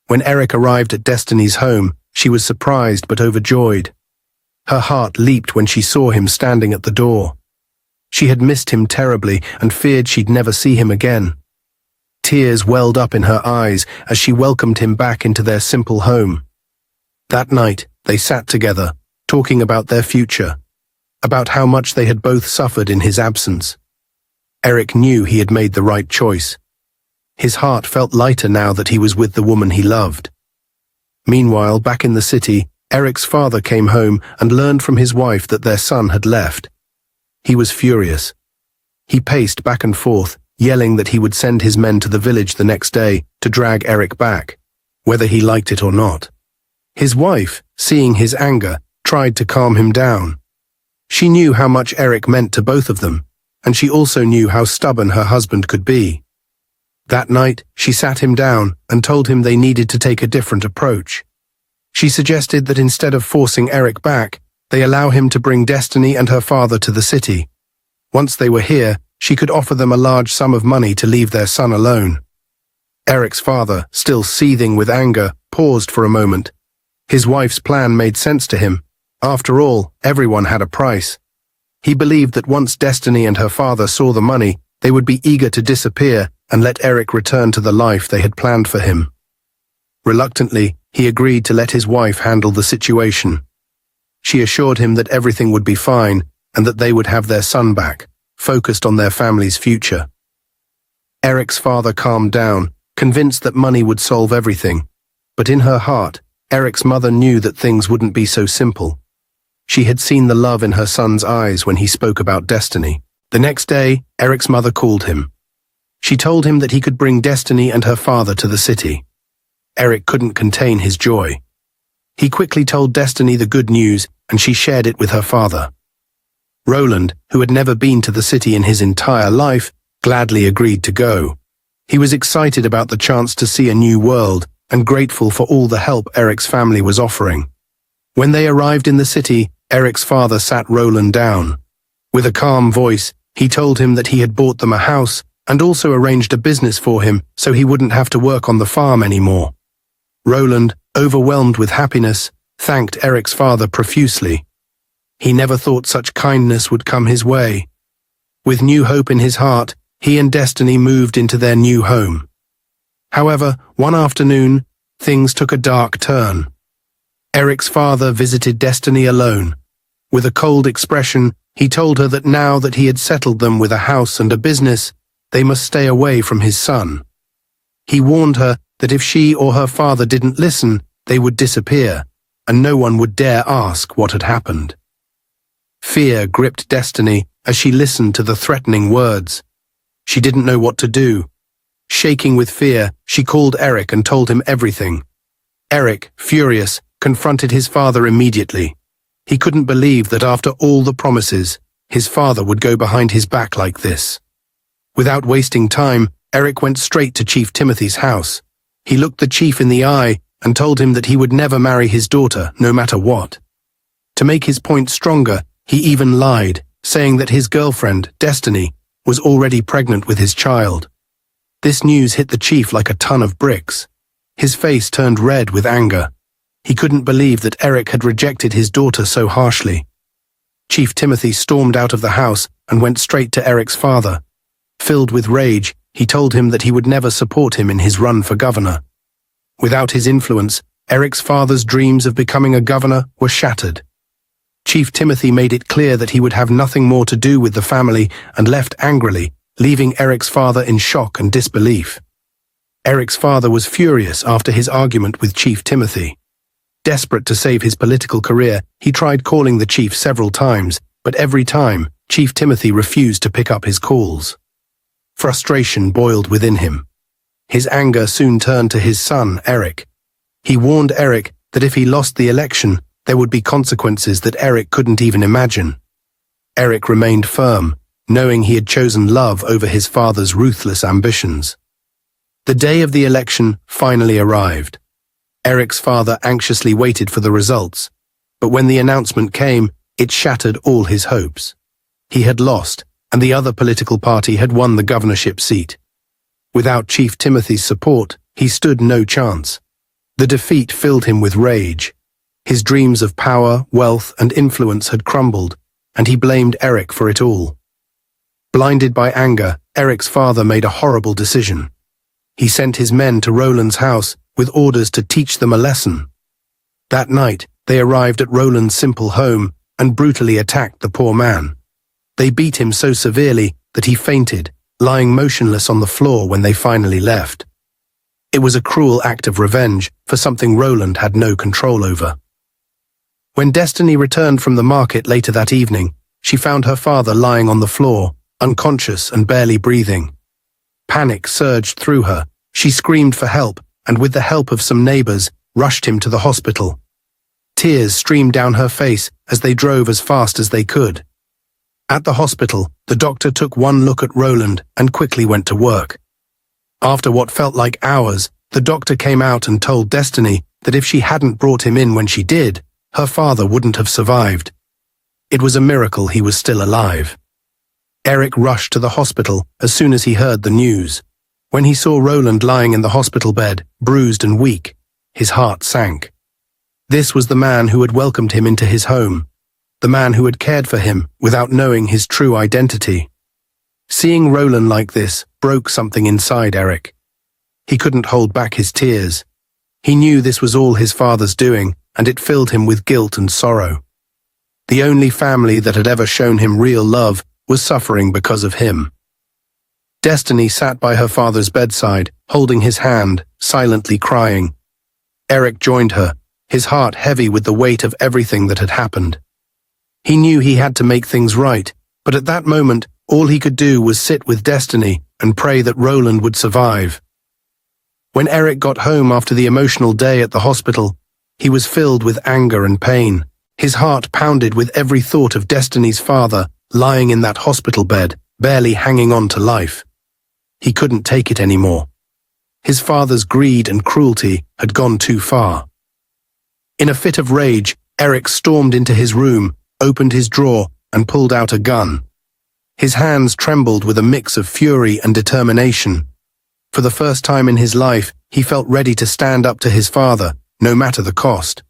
When Eric arrived at Destiny's home, she was surprised but overjoyed. Her heart leaped when she saw him standing at the door. She had missed him terribly and feared she'd never see him again. Tears welled up in her eyes as she welcomed him back into their simple home. That night, they sat together, talking about their future, about how much they had both suffered in his absence. Eric knew he had made the right choice. His heart felt lighter now that he was with the woman he loved. Meanwhile, back in the city, Eric's father came home and learned from his wife that their son had left. He was furious. He paced back and forth, yelling that he would send his men to the village the next day to drag Eric back, whether he liked it or not. His wife, seeing his anger, tried to calm him down. She knew how much Eric meant to both of them, and she also knew how stubborn her husband could be. That night, she sat him down and told him they needed to take a different approach. She suggested that instead of forcing Eric back, they allow him to bring Destiny and her father to the city. Once they were here, she could offer them a large sum of money to leave their son alone. Eric's father, still seething with anger, paused for a moment. His wife's plan made sense to him. After all, everyone had a price. He believed that once Destiny and her father saw the money, they would be eager to disappear and let Eric return to the life they had planned for him. Reluctantly, he agreed to let his wife handle the situation. She assured him that everything would be fine and that they would have their son back, focused on their family's future. Eric's father calmed down, convinced that money would solve everything. But in her heart, Eric's mother knew that things wouldn't be so simple. She had seen the love in her son's eyes when he spoke about Destiny. The next day, Eric's mother called him. She told him that he could bring Destiny and her father to the city. Eric couldn't contain his joy. He quickly told Destiny the good news, and she shared it with her father. Roland, who had never been to the city in his entire life, gladly agreed to go. He was excited about the chance to see a new world and grateful for all the help Eric's family was offering. When they arrived in the city, Eric's father sat Roland down. With a calm voice, he told him that he had bought them a house and also arranged a business for him so he wouldn't have to work on the farm anymore. Roland, overwhelmed with happiness, thanked Eric's father profusely. He never thought such kindness would come his way. With new hope in his heart, he and Destiny moved into their new home. However, one afternoon, things took a dark turn. Eric's father visited Destiny alone. With a cold expression, he told her that now that he had settled them with a house and a business, they must stay away from his son. He warned her that if she or her father didn't listen, they would disappear, and no one would dare ask what had happened. Fear gripped Destiny as she listened to the threatening words. She didn't know what to do. Shaking with fear, she called Eric and told him everything. Eric, furious, confronted his father immediately. He couldn't believe that after all the promises, his father would go behind his back like this. Without wasting time, Eric went straight to Chief Timothy's house. He looked the chief in the eye and told him that he would never marry his daughter, no matter what. To make his point stronger, he even lied, saying that his girlfriend, Destiny, was already pregnant with his child. This news hit the chief like a ton of bricks. His face turned red with anger. He couldn't believe that Eric had rejected his daughter so harshly. Chief Timothy stormed out of the house and went straight to Eric's father. Filled with rage, he told him that he would never support him in his run for governor. Without his influence, Eric's father's dreams of becoming a governor were shattered. Chief Timothy made it clear that he would have nothing more to do with the family and left angrily, leaving Eric's father in shock and disbelief. Eric's father was furious after his argument with Chief Timothy. Desperate to save his political career, he tried calling the chief several times, but every time, Chief Timothy refused to pick up his calls. Frustration boiled within him. His anger soon turned to his son, Eric. He warned Eric that if he lost the election, there would be consequences that Eric couldn't even imagine. Eric remained firm, knowing he had chosen love over his father's ruthless ambitions. The day of the election finally arrived. Eric's father anxiously waited for the results, but when the announcement came, it shattered all his hopes. He had lost, and the other political party had won the governorship seat. Without Chief Timothy's support, he stood no chance. The defeat filled him with rage. His dreams of power, wealth, and influence had crumbled, and he blamed Eric for it all. Blinded by anger, Eric's father made a horrible decision. He sent his men to Roland's house with orders to teach them a lesson. That night, they arrived at Roland's simple home and brutally attacked the poor man. They beat him so severely that he fainted, lying motionless on the floor when they finally left. It was a cruel act of revenge for something Roland had no control over. When Destiny returned from the market later that evening, she found her father lying on the floor, unconscious and barely breathing. Panic surged through her. She screamed for help, and with the help of some neighbors, rushed him to the hospital. Tears streamed down her face as they drove as fast as they could. At the hospital, the doctor took one look at Roland and quickly went to work. After what felt like hours, the doctor came out and told Destiny that if she hadn't brought him in when she did, her father wouldn't have survived. It was a miracle he was still alive. Eric rushed to the hospital as soon as he heard the news. When he saw Roland lying in the hospital bed, bruised and weak, his heart sank. This was the man who had welcomed him into his home, the man who had cared for him without knowing his true identity. Seeing Roland like this broke something inside Eric. He couldn't hold back his tears. He knew this was all his father's doing, and it filled him with guilt and sorrow. The only family that had ever shown him real love was suffering because of him. Destiny sat by her father's bedside, holding his hand, silently crying. Eric joined her, his heart heavy with the weight of everything that had happened. He knew he had to make things right, but at that moment, all he could do was sit with Destiny and pray that Roland would survive. When Eric got home after the emotional day at the hospital, he was filled with anger and pain. His heart pounded with every thought of Destiny's father lying in that hospital bed, barely hanging on to life. He couldn't take it anymore. His father's greed and cruelty had gone too far. In a fit of rage, Eric stormed into his room, opened his drawer, and pulled out a gun. His hands trembled with a mix of fury and determination. For the first time in his life, he felt ready to stand up to his father, no matter the cost.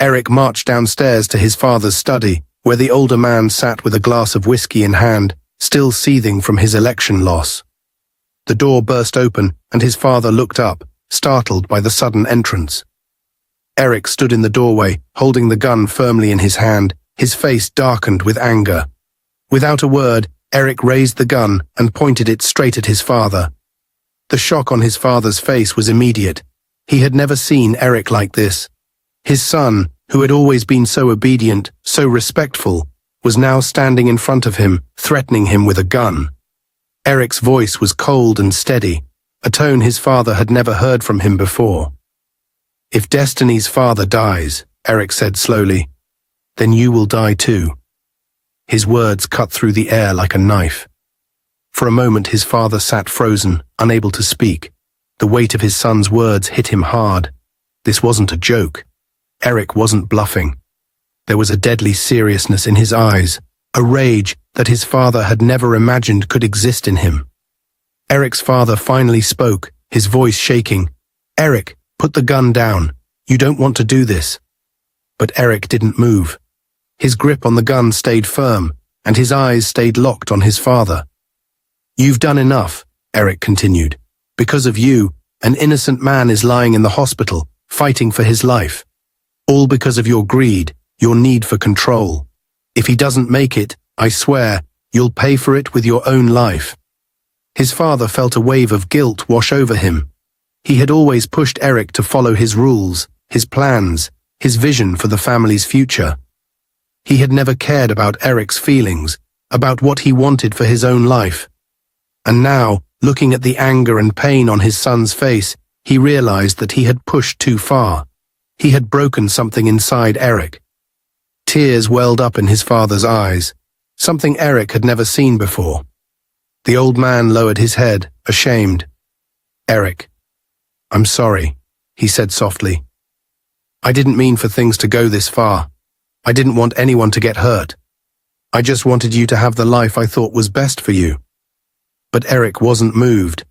Eric marched downstairs to his father's study, where the older man sat with a glass of whiskey in hand, still seething from his election loss. The door burst open, and his father looked up, startled by the sudden entrance. Eric stood in the doorway, holding the gun firmly in his hand, his face darkened with anger. Without a word, Eric raised the gun and pointed it straight at his father. The shock on his father's face was immediate. He had never seen Eric like this. His son, who had always been so obedient, so respectful, was now standing in front of him, threatening him with a gun. Eric's voice was cold and steady, a tone his father had never heard from him before. "If Destiny's father dies," Eric said slowly, "then you will die too." His words cut through the air like a knife. For a moment his father sat frozen, unable to speak. The weight of his son's words hit him hard. This wasn't a joke. Eric wasn't bluffing. There was a deadly seriousness in his eyes, a rage that his father had never imagined could exist in him. Eric's father finally spoke, his voice shaking. "Eric, put the gun down. You don't want to do this." But Eric didn't move. His grip on the gun stayed firm, and his eyes stayed locked on his father. "You've done enough," Eric continued. "Because of you, an innocent man is lying in the hospital, fighting for his life. All because of your greed, your need for control. If he doesn't make it, I swear, you'll pay for it with your own life." His father felt a wave of guilt wash over him. He had always pushed Eric to follow his rules, his plans, his vision for the family's future. He had never cared about Eric's feelings, about what he wanted for his own life. And now, looking at the anger and pain on his son's face, he realized that he had pushed too far. He had broken something inside Eric. Tears welled up in his father's eyes, something Eric had never seen before. The old man lowered his head, ashamed. "Eric, I'm sorry," he said softly. "I didn't mean for things to go this far. I didn't want anyone to get hurt." I just wanted you to have the life I thought was best for you. But Eric wasn't moved.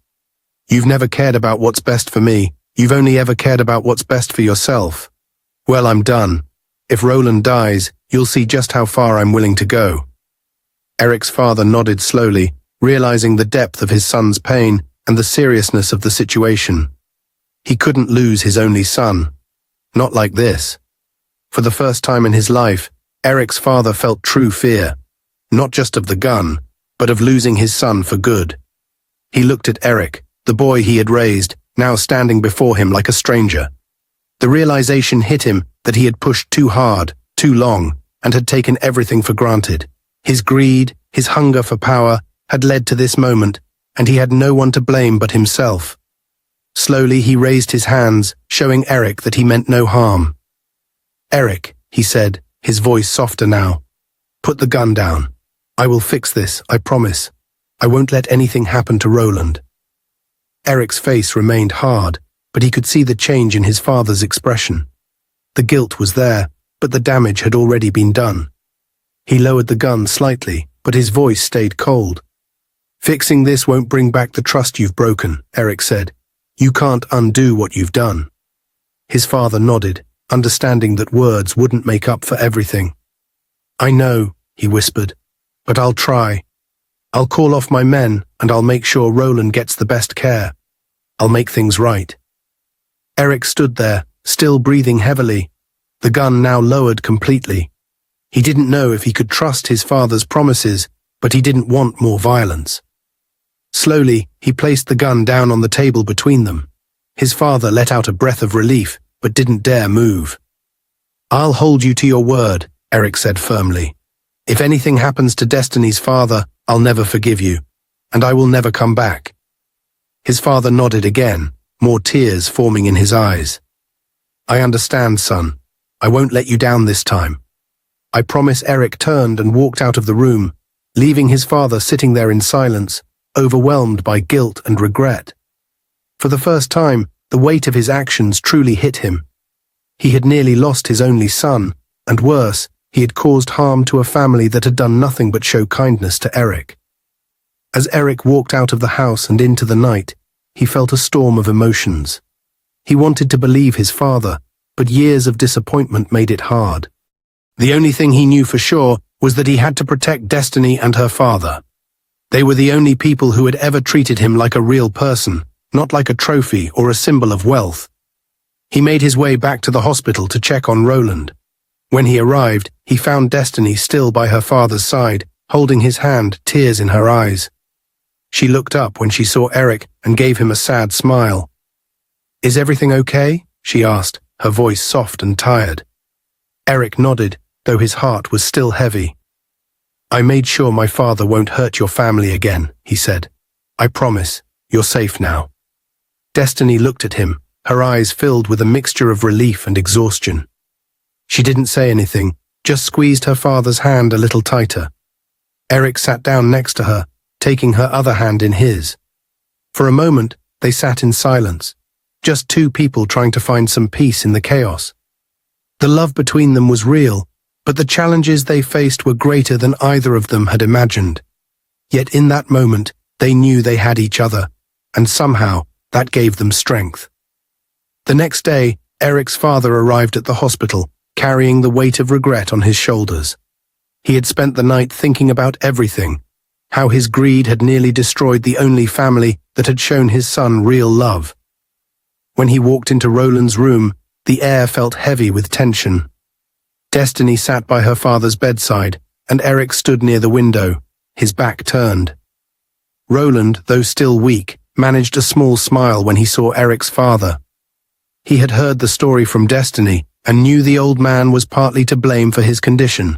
You've never cared about what's best for me. You've only ever cared about what's best for yourself. Well, I'm done. If Roland dies, you'll see just how far I'm willing to go. Eric's father nodded slowly, realizing the depth of his son's pain and the seriousness of the situation. He couldn't lose his only son. Not like this. For the first time in his life, Eric's father felt true fear, not just of the gun, but of losing his son for good. He looked at Eric, the boy he had raised, now standing before him like a stranger. The realization hit him that he had pushed too hard, too long, and had taken everything for granted. His greed, his hunger for power, had led to this moment, and he had no one to blame but himself. Slowly he raised his hands, showing Eric that he meant no harm. "Eric," he said, his voice softer now, "put the gun down. I will fix this, I promise. I won't let anything happen to Roland." Eric's face remained hard, but he could see the change in his father's expression. The guilt was there, but the damage had already been done. He lowered the gun slightly, but his voice stayed cold. "Fixing this won't bring back the trust you've broken," Eric said. "You can't undo what you've done." His father nodded, understanding that words wouldn't make up for everything. "I know," he whispered, "but I'll try. I'll call off my men, and I'll make sure Roland gets the best care. I'll make things right." Eric stood there, still breathing heavily, the gun now lowered completely. He didn't know if he could trust his father's promises, but he didn't want more violence. Slowly, he placed the gun down on the table between them. His father let out a breath of relief, but didn't dare move. "I'll hold you to your word," Eric said firmly. "If anything happens to Destiny's father, I'll never forgive you, and I will never come back." His father nodded again, more tears forming in his eyes. "I understand, son. I won't let you down this time. I promise." Eric turned and walked out of the room, leaving his father sitting there in silence, overwhelmed by guilt and regret. For the first time, the weight of his actions truly hit him. He had nearly lost his only son, and worse, he had caused harm to a family that had done nothing but show kindness to Eric. As Eric walked out of the house and into the night, he felt a storm of emotions. He wanted to believe his father, but years of disappointment made it hard. The only thing he knew for sure was that he had to protect Destiny and her father. They were the only people who had ever treated him like a real person, not like a trophy or a symbol of wealth. He made his way back to the hospital to check on Roland. When he arrived, he found Destiny still by her father's side, holding his hand, tears in her eyes. She looked up when she saw Eric and gave him a sad smile. "Is everything okay?" she asked, her voice soft and tired. Eric nodded, though his heart was still heavy. "I made sure my father won't hurt your family again," he said. "I promise, you're safe now." Destiny looked at him, her eyes filled with a mixture of relief and exhaustion. She didn't say anything, just squeezed her father's hand a little tighter. Eric sat down next to her, taking her other hand in his. For a moment, they sat in silence, just two people trying to find some peace in the chaos. The love between them was real, but the challenges they faced were greater than either of them had imagined. Yet in that moment, they knew they had each other, and somehow that gave them strength. The next day, Eric's father arrived at the hospital, carrying the weight of regret on his shoulders. He had spent the night thinking about everything, how his greed had nearly destroyed the only family that had shown his son real love. When he walked into Roland's room, the air felt heavy with tension. Destiny sat by her father's bedside, and Eric stood near the window, his back turned. Roland, though still weak, managed a small smile when he saw Eric's father. He had heard the story from Destiny and knew the old man was partly to blame for his condition.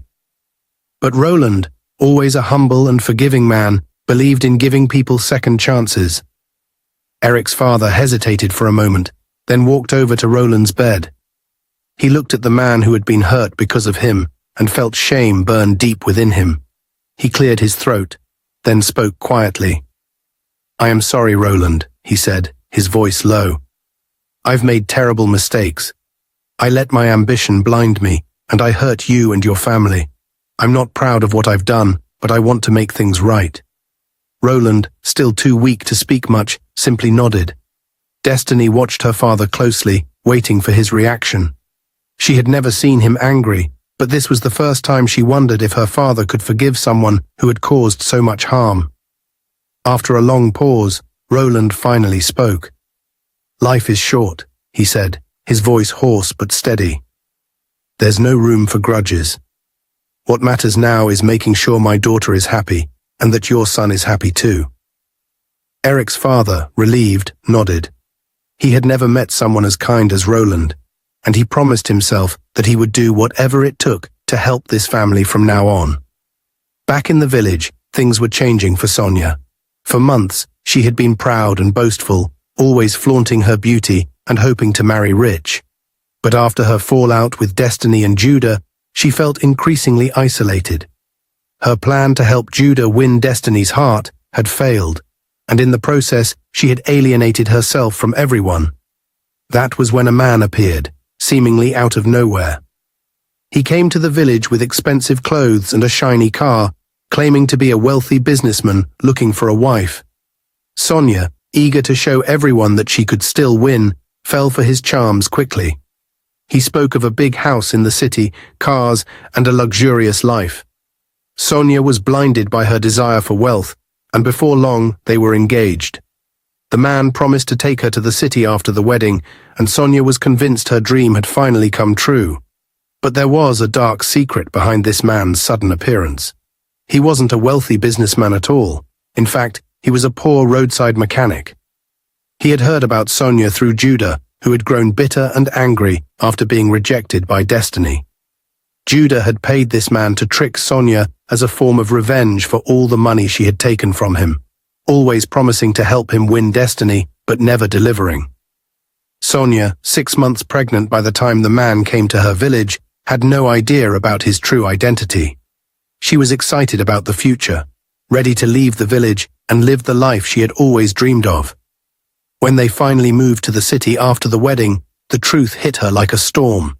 But Roland, always a humble and forgiving man, believed in giving people second chances. Eric's father hesitated for a moment, then walked over to Roland's bed. He looked at the man who had been hurt because of him and felt shame burn deep within him. He cleared his throat, then spoke quietly. "I am sorry, Roland," he said, his voice low. "I've made terrible mistakes. I let my ambition blind me, and I hurt you and your family. I'm not proud of what I've done, but I want to make things right." Roland, still too weak to speak much, simply nodded. Destiny watched her father closely, waiting for his reaction. She had never seen him angry, but this was the first time she wondered if her father could forgive someone who had caused so much harm. After a long pause, Roland finally spoke. "Life is short," he said, his voice hoarse but steady. "There's no room for grudges. What matters now is making sure my daughter is happy, and that your son is happy too." Eric's father, relieved, nodded. He had never met someone as kind as Roland, and he promised himself that he would do whatever it took to help this family from now on. Back in the village, things were changing for Sonia. For months, she had been proud and boastful, always flaunting her beauty and hoping to marry rich. But after her fallout with Destiny and Judah, she felt increasingly isolated. Her plan to help Judah win Destiny's heart had failed, and in the process, she had alienated herself from everyone. That was when a man appeared, seemingly out of nowhere. He came to the village with expensive clothes and a shiny car, claiming to be a wealthy businessman looking for a wife. Sonia, eager to show everyone that she could still win, fell for his charms quickly. He spoke of a big house in the city, cars, and a luxurious life. Sonia was blinded by her desire for wealth, and before long they were engaged. The man promised to take her to the city after the wedding, and Sonia was convinced her dream had finally come true. But there was a dark secret behind this man's sudden appearance. He wasn't a wealthy businessman at all. In fact, he was a poor roadside mechanic. He had heard about Sonia through Judah, who had grown bitter and angry after being rejected by Destiny. Judah had paid this man to trick Sonia as a form of revenge for all the money she had taken from him, always promising to help him win Destiny, but never delivering. Sonia, 6 months pregnant by the time the man came to her village, had no idea about his true identity. She was excited about the future, ready to leave the village and live the life she had always dreamed of. When they finally moved to the city after the wedding, the truth hit her like a storm.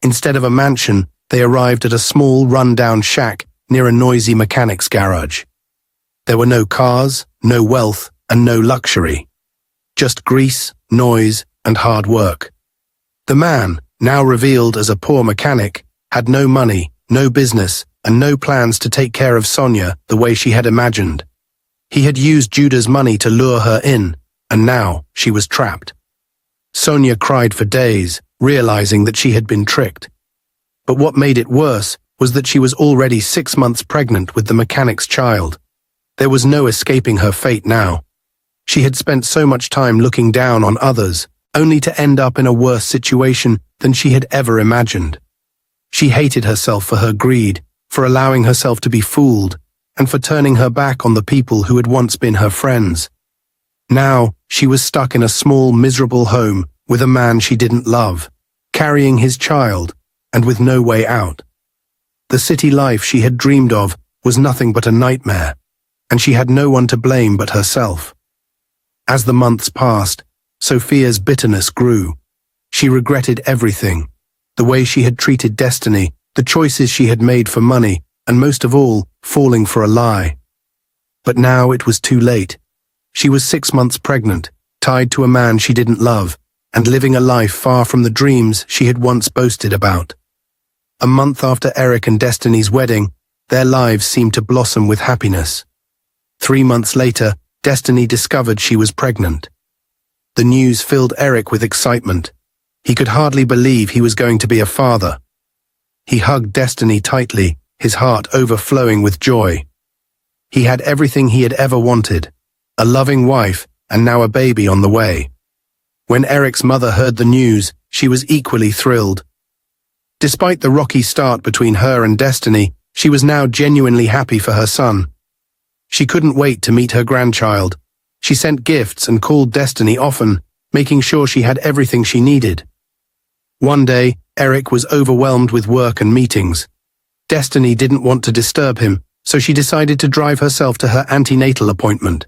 Instead of a mansion, they arrived at a small, run-down shack near a noisy mechanic's garage. There were no cars, no wealth, and no luxury. Just grease, noise, and hard work. The man, now revealed as a poor mechanic, had no money, no business, and no plans to take care of Sonia the way she had imagined. He had used Judah's money to lure her in, and now she was trapped. Sonia cried for days, realizing that she had been tricked. But what made it worse was that she was already 6 months pregnant with the mechanic's child. There was no escaping her fate now. She had spent so much time looking down on others, only to end up in a worse situation than she had ever imagined. She hated herself for her greed, for allowing herself to be fooled, and for turning her back on the people who had once been her friends. Now, she was stuck in a small, miserable home with a man she didn't love, carrying his child, and with no way out. The city life she had dreamed of was nothing but a nightmare, and she had no one to blame but herself. As the months passed, Sophia's bitterness grew. She regretted everything, the way she had treated Destiny, the choices she had made for money, and most of all, falling for a lie. But now it was too late. She was 6 months pregnant, tied to a man she didn't love, and living a life far from the dreams she had once boasted about. A month after Eric and Destiny's wedding, their lives seemed to blossom with happiness. 3 months later, Destiny discovered she was pregnant. The news filled Eric with excitement. He could hardly believe he was going to be a father. He hugged Destiny tightly, his heart overflowing with joy. He had everything he had ever wanted, a loving wife, and now a baby on the way. When Eric's mother heard the news, she was equally thrilled. Despite the rocky start between her and Destiny, she was now genuinely happy for her son. She couldn't wait to meet her grandchild. She sent gifts and called Destiny often, making sure she had everything she needed. One day, Eric was overwhelmed with work and meetings. Destiny didn't want to disturb him, so she decided to drive herself to her antenatal appointment.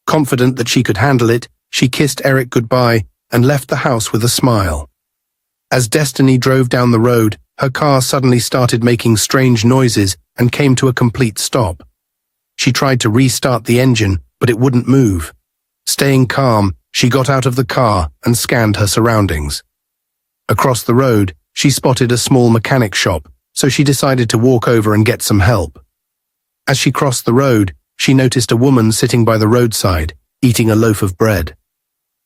Confident that she could handle it, she kissed Eric goodbye and left the house with a smile. As Destiny drove down the road, her car suddenly started making strange noises and came to a complete stop. She tried to restart the engine, but it wouldn't move. Staying calm, she got out of the car and scanned her surroundings. Across the road, she spotted a small mechanic shop, so she decided to walk over and get some help. As she crossed the road, she noticed a woman sitting by the roadside, eating a loaf of bread.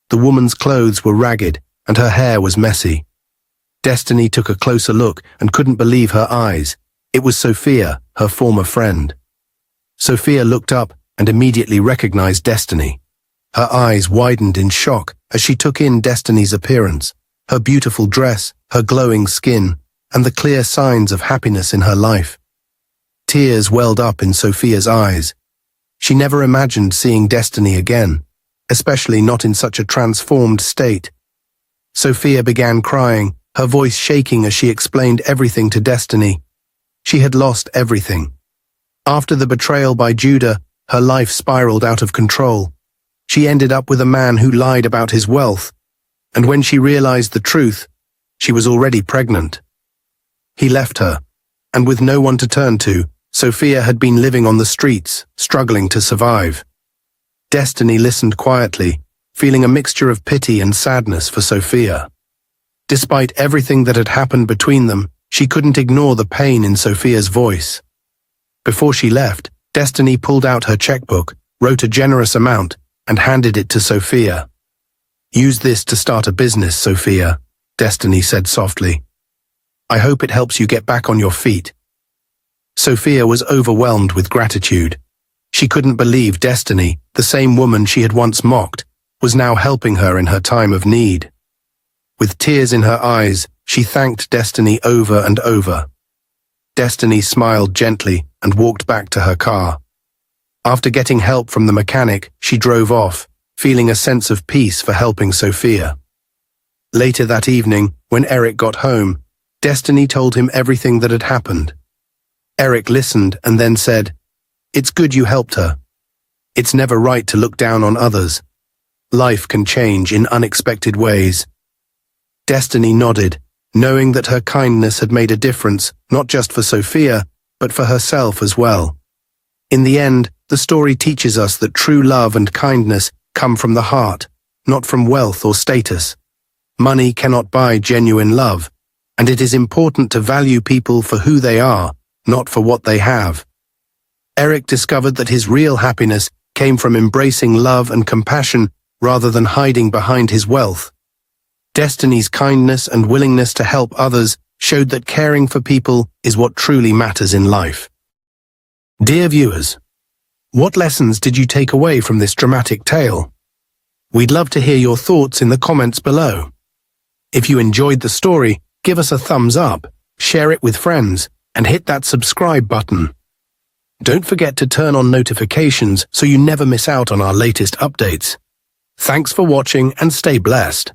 The woman's clothes were ragged, and her hair was messy. Destiny took a closer look and couldn't believe her eyes. It was Sophia, her former friend. Sophia looked up and immediately recognized Destiny. Her eyes widened in shock as she took in Destiny's appearance, her beautiful dress, her glowing skin, and the clear signs of happiness in her life. Tears welled up in Sophia's eyes. She never imagined seeing Destiny again, especially not in such a transformed state. Sophia began crying, her voice shaking as she explained everything to Destiny. She had lost everything. After the betrayal by Judah, her life spiraled out of control. She ended up with a man who lied about his wealth, and when she realized the truth, she was already pregnant. He left her, and with no one to turn to, Sophia had been living on the streets, struggling to survive. Destiny listened quietly, feeling a mixture of pity and sadness for Sophia. Despite everything that had happened between them, she couldn't ignore the pain in Sophia's voice. Before she left, Destiny pulled out her checkbook, wrote a generous amount, and handed it to Sophia. "Use this to start a business, Sophia," Destiny said softly. "I hope it helps you get back on your feet." Sophia was overwhelmed with gratitude. She couldn't believe Destiny, the same woman she had once mocked, was now helping her in her time of need. With tears in her eyes, she thanked Destiny over and over. Destiny smiled gently and walked back to her car. After getting help from the mechanic, she drove off, feeling a sense of peace for helping Sophia. Later that evening, when Eric got home, Destiny told him everything that had happened. Eric listened and then said, "It's good you helped her. It's never right to look down on others. Life can change in unexpected ways." Destiny nodded, knowing that her kindness had made a difference, not just for Sophia, but for herself as well. In the end, the story teaches us that true love and kindness come from the heart, not from wealth or status. Money cannot buy genuine love, and it is important to value people for who they are, not for what they have. Eric discovered that his real happiness came from embracing love and compassion rather than hiding behind his wealth. Destiny's kindness and willingness to help others showed that caring for people is what truly matters in life. Dear viewers, what lessons did you take away from this dramatic tale? We'd love to hear your thoughts in the comments below. If you enjoyed the story, give us a thumbs up, share it with friends, and hit that subscribe button. Don't forget to turn on notifications so you never miss out on our latest updates. Thanks for watching and stay blessed.